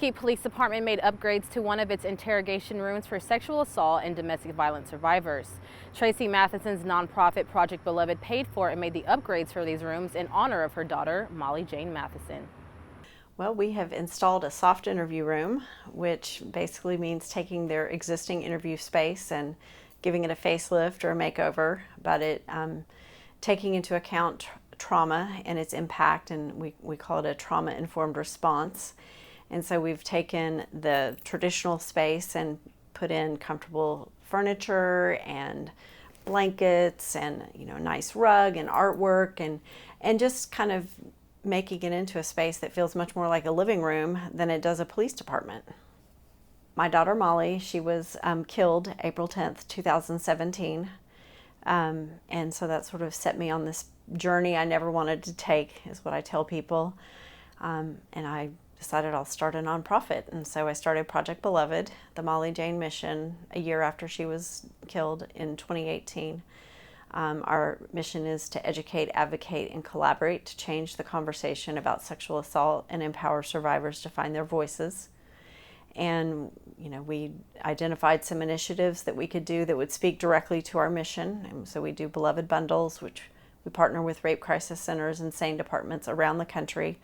Mesquite Police Department made upgrades to one of its interrogation rooms for sexual assault and domestic violence survivors. Tracy Matheson's nonprofit Project Beloved paid for and made the upgrades for these rooms in honor of her daughter, Molly Jane Matheson. Well, we have installed a soft interview room, which basically means taking their existing interview space and giving it a facelift or a makeover, but taking into account trauma and its impact, and we call it a trauma-informed response. And so we've taken the traditional space and put in comfortable furniture and blankets and nice rug and artwork and just kind of making it into a space that feels much more like a living room than it does a police department. My daughter Molly, she was killed April 10th, 2017. And so that sort of set me on this journey I never wanted to take, is what I tell people. And I decided I'll start a nonprofit. And so I started Project Beloved, the Molly Jane mission, a year after she was killed in 2018. Our mission is to educate, advocate, and collaborate to change the conversation about sexual assault and empower survivors to find their voices. And we identified some initiatives that we could do that would speak directly to our mission. And so we do Beloved Bundles, which we partner with rape crisis centers and SANE departments around the country,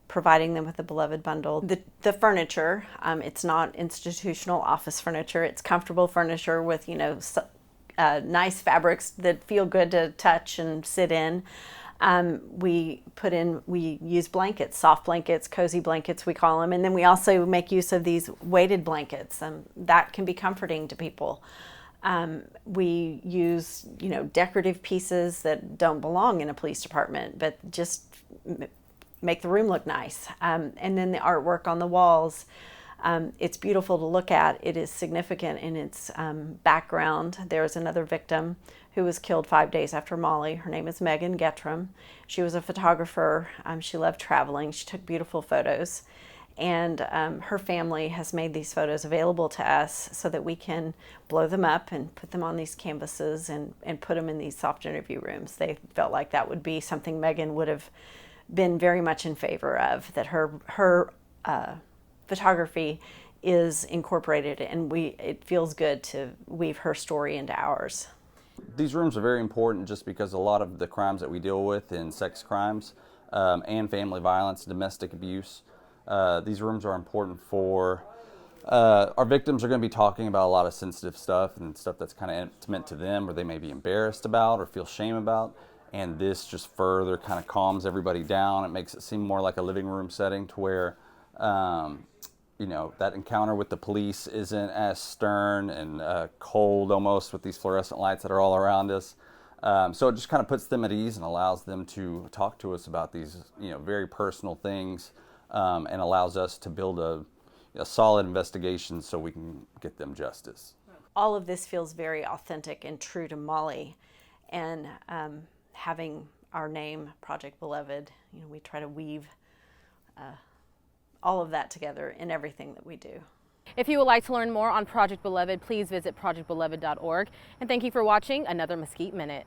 providing them with a Beloved Bundle. The furniture, it's not institutional office furniture. It's comfortable furniture with nice fabrics that feel good to touch and sit in. We use blankets, soft blankets, cozy blankets we call them, and then we also make use of these weighted blankets that can be comforting to people. We use decorative pieces that don't belong in a police department, but just make the room look nice. And then the artwork on the walls, it's beautiful to look at. It is significant in its background. There is another victim who was killed 5 days after Molly. Her name is Megan Gettram. She was a photographer. She loved traveling. She took beautiful photos. And her family has made these photos available to us so that we can blow them up and put them on these canvases and put them in these soft interview rooms. They felt like that would be something Megan would have been very much in favor of, that her photography is incorporated, and it feels good to weave her story into ours. These rooms are very important just because a lot of the crimes that we deal with in sex crimes and family violence, domestic abuse, these rooms are important for our victims are going to be talking about a lot of sensitive stuff and stuff that's kind of intimate to them, or they may be embarrassed about or feel shame about. And this just further kind of calms everybody down. It makes it seem more like a living room setting to where that encounter with the police isn't as stern and cold almost with these fluorescent lights that are all around us. So it just kind of puts them at ease and allows them to talk to us about these very personal things, and allows us to build a solid investigation so we can get them justice. All of this feels very authentic and true to Molly, and having our name, Project Beloved, we try to weave all of that together in everything that we do. If you would like to learn more on Project Beloved, please visit projectbeloved.org. And thank you for watching another Mesquite Minute.